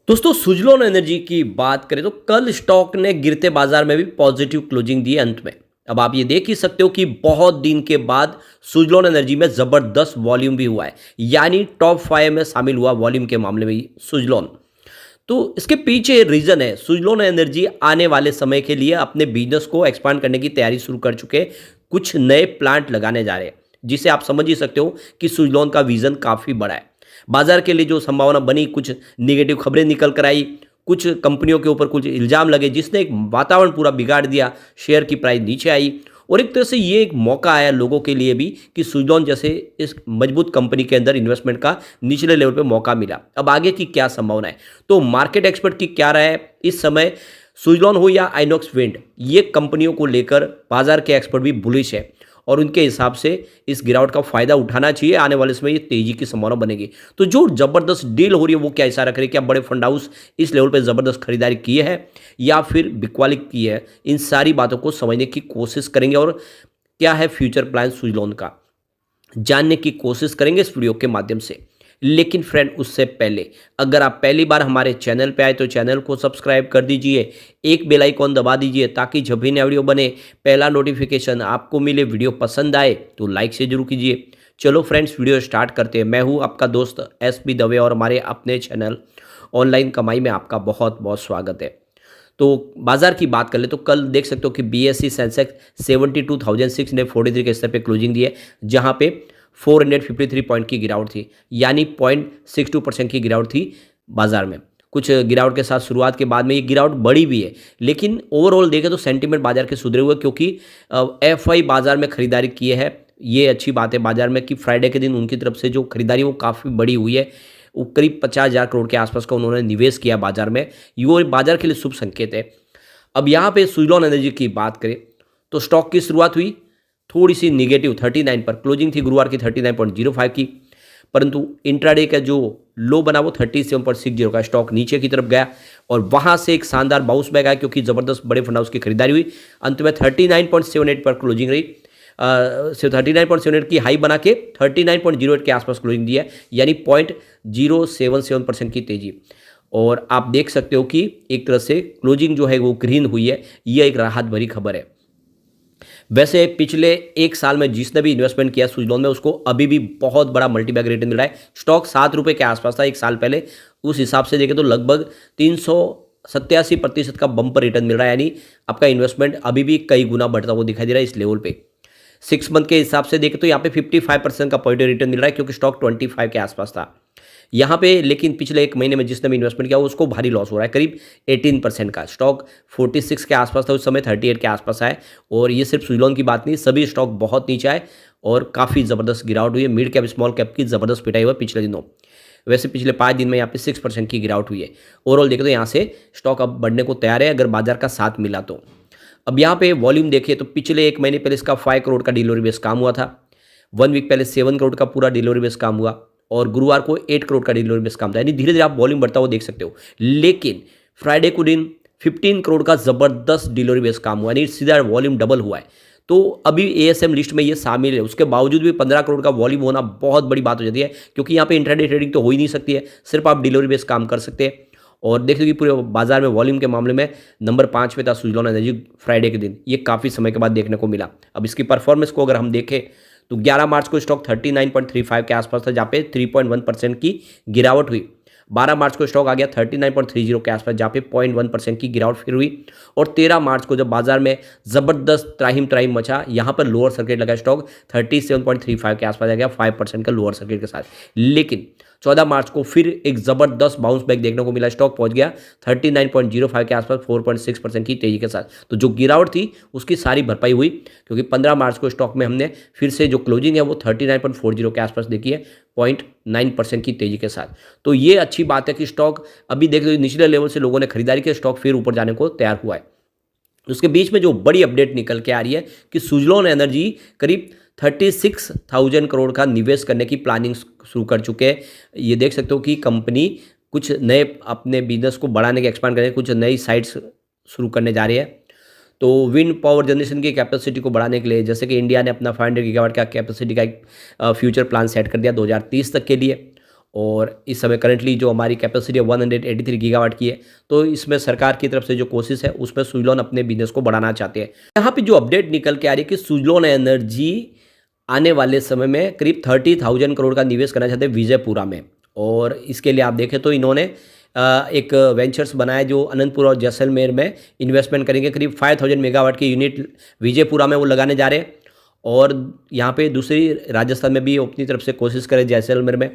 दोस्तों सुजलॉन एनर्जी की बात करें तो कल स्टॉक ने गिरते बाजार में भी पॉजिटिव क्लोजिंग दी अंत में। अब आप ये देख ही सकते हो कि बहुत दिन के बाद सुजलॉन एनर्जी में जबरदस्त वॉल्यूम भी हुआ है, यानी टॉप 5 में शामिल हुआ वॉल्यूम के मामले में ही सुजलॉन। तो इसके पीछे रीजन है, सुजलॉन एनर्जी आने वाले समय के लिए अपने बिजनेस को एक्सपांड करने की तैयारी शुरू कर चुके हैं। कुछ नए प्लांट लगाने जा रहे हैं, जिसे आप समझ ही सकते हो कि सुजलॉन का विजन काफ़ी बड़ा है। बाजार के लिए जो संभावना बनी, कुछ नेगेटिव खबरें निकल कर आई, कुछ कंपनियों के ऊपर कुछ इल्ज़ाम लगे, जिसने एक वातावरण पूरा बिगाड़ दिया, शेयर की प्राइस नीचे आई। और एक तरह से ये एक मौका आया लोगों के लिए भी कि सुजलॉन जैसे इस मजबूत कंपनी के अंदर इन्वेस्टमेंट का निचले लेवल पे मौका मिला। अब आगे की क्या संभावना है, तो मार्केट एक्सपर्ट की क्या राय है इस समय, सुजलॉन हो या आइनॉक्स विंड, ये कंपनियों को लेकर बाजार के एक्सपर्ट भी बुलिश है और उनके हिसाब से इस गिरावट का फायदा उठाना चाहिए। आने वाले समय ये तेजी की संभावना बनेगी। तो जो जबरदस्त डील हो रही है वो क्या इशारा करे, क्या बड़े फंड हाउस इस लेवल पे जबरदस्त खरीदारी की है या फिर बिकवाली की है, इन सारी बातों को समझने की कोशिश करेंगे और क्या है फ्यूचर प्लान सुजलॉन का, जानने की कोशिश करेंगे इस वीडियो के माध्यम से। लेकिन फ्रेंड, उससे पहले अगर आप पहली बार हमारे चैनल पे आए तो चैनल को सब्सक्राइब कर दीजिए, एक बेल आइकॉन दबा दीजिए ताकि जब भी नया वीडियो बने पहला नोटिफिकेशन आपको मिले। वीडियो पसंद आए तो लाइक से जरूर कीजिए। चलो फ्रेंड्स, वीडियो स्टार्ट करते हैं। मैं हूँ आपका दोस्त एस बी दवे और हमारे अपने चैनल ऑनलाइन कमाई में आपका बहुत बहुत स्वागत है। तो बाजार की बात कर ले तो कल देख सकते हो कि बीएसई सेंसेक्स 72,643 के स्तर पे क्लोजिंग दी है, जहां पे 453 पॉइंट की गिरावट थी, यानी 0.62% की गिरावट थी बाजार में। कुछ गिरावट के साथ शुरुआत के बाद में ये गिरावट बढ़ी भी है, लेकिन ओवरऑल देखें तो सेंटीमेंट बाजार के सुधरे हुए, क्योंकि एफआई बाजार में खरीदारी किए है। ये अच्छी बात है बाजार में कि फ्राइडे के दिन उनकी तरफ से जो खरीदारी वो काफ़ी बड़ी हुई है। वो करीब 50,000 करोड़ के आसपास का उन्होंने निवेश किया बाजार में। ये बाजार के लिए शुभ संकेत है। अब यहाँ पे सुजलॉन एनर्जी की बात करें तो स्टॉक की शुरुआत हुई थोड़ी सी निगेटिव 39 पर, क्लोजिंग थी गुरुवार की 39.05 की, परंतु इंट्राडे का जो लो बना वो 37.60 का, स्टॉक नीचे की तरफ गया और वहां से एक शानदार बाउंस बैक आया क्योंकि जबरदस्त बड़े फंड हाउस की खरीदारी हुई। अंत में 39.78 पर क्लोजिंग रही। सिर्फ 39.78 की हाई बना के 39.08 के आसपास क्लोजिंग दी है, यानी 0.077% की तेजी। और आप देख सकते हो कि एक तरह से क्लोजिंग जो है वो ग्रीन हुई है। यह एक राहत भरी खबर है। वैसे पिछले एक साल में जिसने भी इन्वेस्टमेंट किया सुजलॉन में, उसको अभी भी बहुत बड़ा मल्टीबैग रिटर्न मिल रहा है। स्टॉक 7 रुपये के आसपास था एक साल पहले, उस हिसाब से देखें तो लगभग 387% का बम्पर रिटर्न मिल रहा है, यानी आपका इन्वेस्टमेंट अभी भी कई गुना बढ़ता हुआ दिखाई दे रहा है इस लेवल पे। 6 मंथ के हिसाब से देखें तो यहाँ पे 55% का पॉजिटिव रिटर्न मिल रहा है, क्योंकि स्टॉक 25 के आसपास था यहाँ पे। लेकिन पिछले एक महीने में जिसने भी इन्वेस्टमेंट किया उसको भारी लॉस हो रहा है, करीब 18% का। स्टॉक 46 के आसपास था उस समय, 38 के आसपास आए। और ये सिर्फ सुजलॉन की बात नहीं, सभी स्टॉक बहुत नीचे आए और काफ़ी ज़बरदस्त गिरावट हुई है। मिड कैप स्मॉल कैप की ज़बरदस्त पिटाई हुआ पिछले दिनों। वैसे पिछले 5 दिन में यहाँ पे 6% की गिरावट हुई है। ओवरऑल देखें तो यहाँ से स्टॉक अब बढ़ने को तैयार है अगर बाजार का साथ मिला तो। अब यहाँ पे वॉल्यूम देखिए तो पिछले एक महीने पहले इसका 5 करोड़ का डिलीवरी बेस काम हुआ था। 1 वीक पहले 7 करोड़ का पूरा डिलीवरी बेस काम हुआ और गुरुवार को 8 करोड़ का डिलीवरी बेस काम था, यानी धीरे धीरे आप वॉल्यूम बढ़ता हुआ देख सकते हो। लेकिन फ्राइडे को दिन 15 करोड़ का जबरदस्त डिलीवरी बेस काम हुआ, यानी सीधा वॉल्यूम डबल हुआ है। तो अभी एएसएम लिस्ट में ये शामिल है, उसके बावजूद भी 15 करोड़ का वॉल्यूम होना बहुत बड़ी बात हो जाती है, क्योंकि यहाँ पे इंट्राडे ट्रेडिंग तो हो ही नहीं सकती है, सिर्फ आप डिलीवरी बेस काम कर सकते हैं। और देख लो कि पूरे बाजार में वॉल्यूम के मामले में नंबर 5 पे था सुजलॉन एनर्जी फ्राइडे के दिन। ये काफ़ी समय के बाद देखने को मिला। अब इसकी परफॉर्मेंस को अगर हम देखें तो 11 मार्च को स्टॉक 39.35 के आसपास था, जहाँ पे 3.1% की गिरावट हुई। 12 मार्च को स्टॉक आ गया 39.30 के आसपास, जहाँ पे 0.1% की गिरावट फिर हुई। और 13 मार्च को जब बाजार में ज़बरदस्त त्राहिम मचा, यहाँ पर लोअर सर्किट लगा, स्टॉक 37.35 के आसपास आ गया 5% का लोअर सर्किट के साथ। लेकिन 14 मार्च को फिर एक ज़बरदस्त बाउंस बैक देखने को मिला, स्टॉक पहुंच गया 39.05 के आसपास 4.6% की तेजी के साथ। तो जो गिरावट थी उसकी सारी भरपाई हुई, क्योंकि 15 मार्च को स्टॉक में हमने फिर से जो क्लोजिंग है वो 39.40 के आसपास देखी है, 0.9% की तेजी के साथ। तो ये अच्छी बात है कि स्टॉक अभी देख लो निचले लेवल से लोगों ने खरीदारी की, स्टॉक फिर ऊपर जाने को तैयार हुआ है। उसके बीच में जो बड़ी अपडेट निकल के आ रही है कि सुजलॉन एनर्जी करीब 36,000 करोड़ का निवेश करने की प्लानिंग शुरू कर चुके हैं। ये देख सकते हो कि कंपनी कुछ नए अपने बिजनेस को बढ़ाने के, एक्सपांड करने के कुछ नई साइट्स शुरू करने जा रही है। तो विंड पावर जनरेशन की कैपेसिटी को बढ़ाने के लिए, जैसे कि इंडिया ने अपना 500 गीगावाट का कैपेसिटी का एक फ्यूचर प्लान सेट कर दिया 2030 तक के लिए। और इस समय करंटली जो हमारी कैपेसिटी है 183 गीगावाट की है। तो इसमें सरकार की तरफ से जो कोशिश है उसमें सुजलॉन अपने बिजनेस को बढ़ाना चाहते हैं। यहाँ पे जो अपडेट निकल के आ रही है कि सुजलॉन एनर्जी आने वाले समय में करीब 30,000 करोड़ का निवेश करना चाहते हैं विजयपुरा में। और इसके लिए आप देखें तो इन्होंने एक वेंचर्स बनाया जो अनंतपुर और जैसलमेर में इन्वेस्टमेंट करेंगे। करीब 5000 मेगावाट की यूनिट विजयपुरा में वो लगाने जा रहे हैं। और यहाँ पे दूसरी राजस्थान में भी अपनी तरफ से कोशिश करें जैसलमेर में।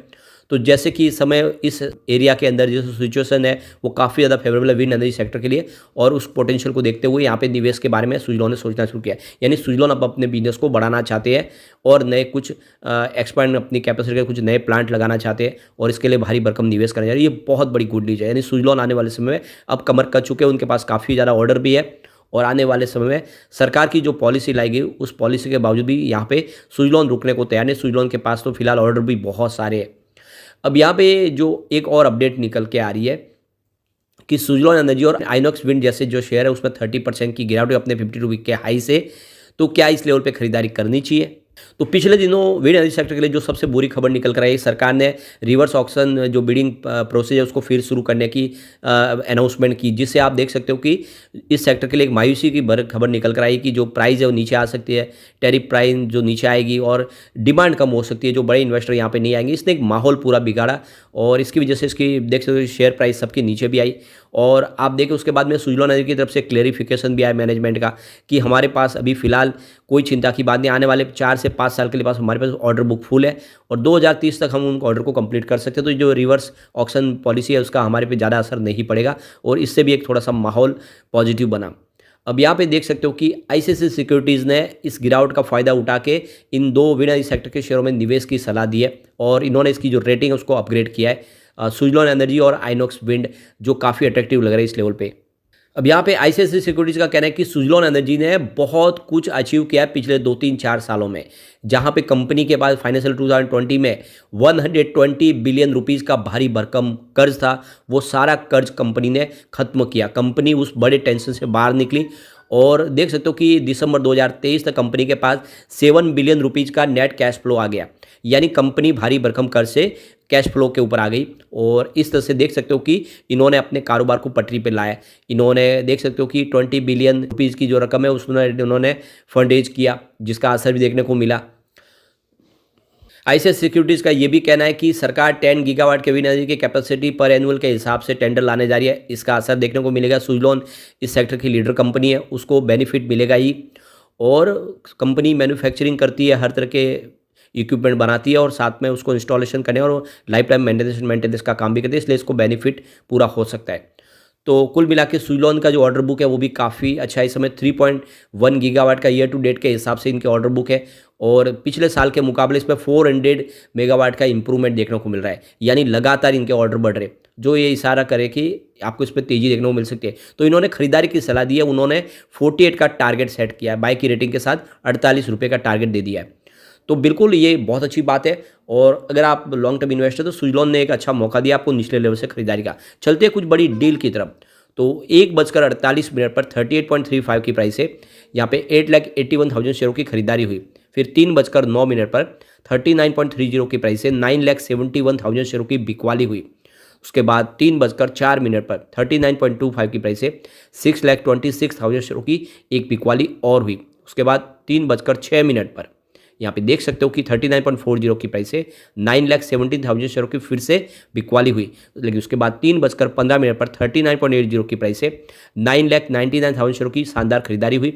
तो जैसे कि इस समय इस एरिया के अंदर जो सिचुएशन है वो काफ़ी ज़्यादा फेवरेबल है विंड एनर्जी सेक्टर के लिए। और उस पोटेंशियल को देखते हुए यहाँ पे निवेश के बारे में सुजलॉन ने सोचना शुरू किया। यानी सुजलॉन अब अपने बिजनेस को बढ़ाना चाहते हैं और नए कुछ एक्सपांड अपनी कैपेसिटी के कुछ नए प्लांट लगाना चाहते हैं और इसके लिए भारी भरकम निवेश करने जा रहे हैं। ये बहुत बड़ी गुड न्यूज़ है। यानी सुजलॉन आने वाले समय में अब कमर कस चुके हैं, उनके पास काफ़ी ज़्यादा ऑर्डर भी है और आने वाले समय में सरकार की जो पॉलिसी लाई गई उस पॉलिसी के बावजूद भी यहाँ पे सुजलॉन रुकने को तैयार नहीं। सुजलॉन के पास तो फिलहाल ऑर्डर भी बहुत सारे हैं। अब यहाँ पे जो एक और अपडेट निकल के आ रही है कि सुजलॉन एनर्जी और आइनॉक्स विंड जैसे जो शेयर है उसमें 30% की गिरावट है अपने 52 वीक के हाई से। तो क्या इस लेवल पे खरीदारी करनी चाहिए? तो पिछले दिनों विंड एनर्जी सेक्टर के लिए जो सबसे बुरी खबर निकल कर आई, सरकार ने रिवर्स ऑक्शन जो बिडिंग प्रोसेस है उसको फिर शुरू करने की अनाउंसमेंट की, जिससे आप देख सकते हो कि इस सेक्टर के लिए एक मायूसी की खबर निकल कर आई कि जो प्राइस है वो नीचे आ सकती है, टैरिफ प्राइस जो नीचे आएगी और डिमांड कम हो सकती है, जो बड़े इन्वेस्टर यहाँ पे नहीं आएंगे। इसने एक माहौल पूरा बिगाड़ा और इसकी वजह से इसकी देख सकते हो शेयर प्राइस सबके नीचे भी आई। और आप देखें उसके बाद में सुजलॉन एनर्जी की तरफ से क्लेरिफिकेशन भी आया मैनेजमेंट का कि हमारे पास अभी फिलहाल कोई चिंता की बात नहीं, आने वाले 4 से 5 साल के लिए पास हमारे पास ऑर्डर बुक फुल है और 2030 तक हम उन ऑर्डर को कंप्लीट कर सकते हैं। तो जो रिवर्स ऑक्शन पॉलिसी है उसका हमारे पे ज़्यादा असर नहीं पड़ेगा और इससे भी एक थोड़ा सा माहौल पॉजिटिव बना। अब यहाँ पे देख सकते हो कि आईसीआईसीआई सिक्योरिटीज़ ने इस गिरावट का फ़ायदा उठा के इन दो विंड एनर्जी सेक्टर के शेयरों में निवेश की सलाह दी है और इन्होंने इसकी जो रेटिंग है उसको अपग्रेड किया है। सुजलॉन एनर्जी और आइनॉक्स विंड जो काफ़ी अट्रैक्टिव लग रहा है इस लेवल पे। अब यहाँ पे आईसीआईसीआई सिक्योरिटीज़ का कहना है कि सुजलॉन एनर्जी ने बहुत कुछ अचीव किया है पिछले 2-3-4 सालों में, जहाँ पे कंपनी के पास फाइनेंशियल 2020 में 120 बिलियन रुपीज़ का भारी भरकम कर्ज था। वो सारा कर्ज कंपनी ने खत्म किया, कंपनी उस बड़े टेंशन से बाहर निकली और देख सकते हो कि दिसंबर 2023 तक कंपनी के पास 7 बिलियन रुपीज़ का नेट कैश फ्लो आ गया। यानी कंपनी भारी भरकम कर्ज से कैश फ्लो के ऊपर आ गई और इस तरह से देख सकते हो कि इन्होंने अपने कारोबार को पटरी पे लाया। इन्होंने देख सकते हो कि 20 बिलियन रुपीज़ की जो रकम है उसमें उन्होंने फंड रेज किया, जिसका असर भी देखने को मिला। आईसीआईसीआई सिक्योरिटीज़ का ये भी कहना है कि सरकार 10 गीगावाट के विंड एनर्जी की कैपेसिटी पर एनुअल के हिसाब से टेंडर लाने जा रही है। इसका असर देखने को मिलेगा। सुजलॉन इस सेक्टर की लीडर कंपनी है, उसको बेनिफिट मिलेगा ही और कंपनी मैन्युफैक्चरिंग करती है, हर तरह के इक्विपमेंट बनाती है और साथ में उसको इंस्टॉलेशन करने और लाइफ टाइम मेंटेनेंस का काम भी करती है, इसलिए इसको बेनिफिट पूरा हो सकता है। तो कुल मिला के सुजलॉन का जो ऑर्डर बुक है वो भी काफ़ी अच्छा है। इस समय 3.1 गीगावाट का ईयर टू डेट के हिसाब से इनके ऑर्डर बुक है और पिछले साल के मुकाबले इसमें 400 मेगावाट का इंप्रूवमेंट देखने को मिल रहा है। यानी लगातार इनके ऑर्डर बढ़ रहे, जो ये इशारा करे कि आपको इस पर तेज़ी देखने को मिल सकती है। तो इन्होंने खरीदारी की सलाह दी है, उन्होंने 48 का टारगेट सेट किया है, बाई की रेटिंग के साथ 48 रुपये का टारगेट दे दिया है। तो बिल्कुल ये बहुत अच्छी बात है और अगर आप लॉन्ग टर्म इन्वेस्टर तो सुजलॉन ने एक अच्छा मौका दिया आपको निचले लेवल से खरीदारी का। चलते हैं कुछ बड़ी डील की तरफ। तो 1:48 पर 38.35 की प्राइस है यहाँ पे 8,81,000 शेयरों की खरीदारी हुई। फिर 3:09 पर 39.30 की प्राइस है 9,71,000 शेयरों की बिकवाली हुई। उसके बाद 3:04 पर 39.25 की प्राइस है 6,26,000 शेयरों की एक बिकवाली और हुई। उसके बाद 3:06 पर यहाँ पे देख सकते हो कि 39.40 की प्राइस है 9,17,000 शेयरों की फिर से बिकवाली हुई। लेकिन उसके बाद 3:15 पर 39.80 की प्राइस है 9,99,000 शेयरों की शानदार खरीदारी हुई।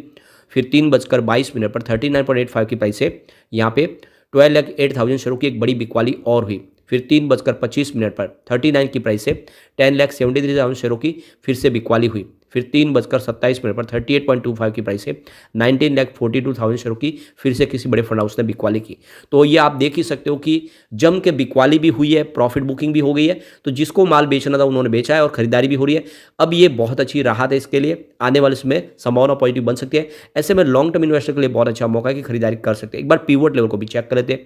फिर 3:22 पर 39.85 की प्राइस है यहाँ पे 12,08,000 शेयरों की एक बड़ी बिकवाली और हुई। फिर 3:25 पर 39 की प्राइस है 10,73,000 शेयरों की फिर से बिकवाली हुई। फिर 3:27 पर 38.25 की प्राइस है 19,42,000 शेयरों की फिर से किसी बड़े फंड हाउस ने बिकवाली की। तो ये आप देख ही सकते हो कि जम के बिकवाली भी हुई है, प्रॉफिट बुकिंग भी हो गई है। तो जिसको माल बेचना था उन्होंने बेचा है और खरीदारी भी हो रही है। अब ये बहुत अच्छी राहत है इसके लिए, आने वाले समय संभावना पॉजिटिव बन सकती है। ऐसे में लॉन्ग टर्म इन्वेस्टर के लिए बहुत अच्छा मौका है कि खरीदारी कर सकते हैं। एक बार पिवट लेवल को भी चेक कर लेते हैं।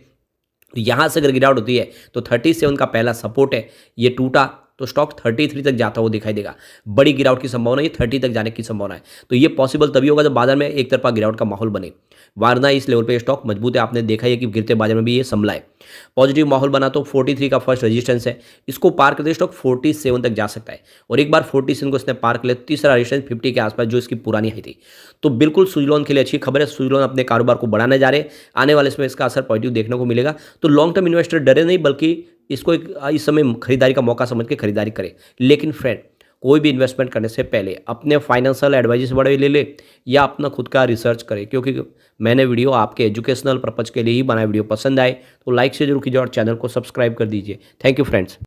तो यहाँ से अगर गिरावट होती है तो 37 का पहला सपोर्ट है, ये टूटा तो स्टॉक 33 तक जाता हुआ दिखाई देगा। बड़ी गिरावट की संभावना, ये 30 तक जाने की संभावना है। तो ये पॉसिबल तभी होगा जब बाजार में एक तरफा गिरावट का माहौल बने, वरना इस लेवल पे स्टॉक मजबूत है। आपने देखा है कि गिरते बाजार में भी ये संभला है। पॉजिटिव माहौल बना तो 43 का फर्स्ट रेजिस्टेंस है, इसको पार करते स्टॉक 47 तक जा सकता है, और एक बार 47 को इसने पार कर लिया, तीसरा रेजिस्टेंस 50 के आसपास जो इसकी पुरानी हाई थी। तो बिल्कुल सुजलॉन के लिए अच्छी खबर है। सुजलॉन अपने कारोबार को बढ़ाने जा रहे हैं, आने वाले समय इसका असर पॉजिटिव देखने को मिलेगा। तो लॉन्ग टर्म इन्वेस्टर डरे नहीं, बल्कि इसको एक इस समय खरीदारी का मौका समझ के खरीदारी करें। लेकिन फ्रेंड, कोई भी इन्वेस्टमेंट करने से पहले अपने फाइनेंशियल एडवाइस बड़े ले ले या अपना खुद का रिसर्च करें, क्योंकि मैंने वीडियो आपके एजुकेशनल पर्पज़ के लिए ही बनाया। वीडियो पसंद आए तो लाइक से जरूर कीजिए और चैनल को सब्सक्राइब कर दीजिए। Thank you friends.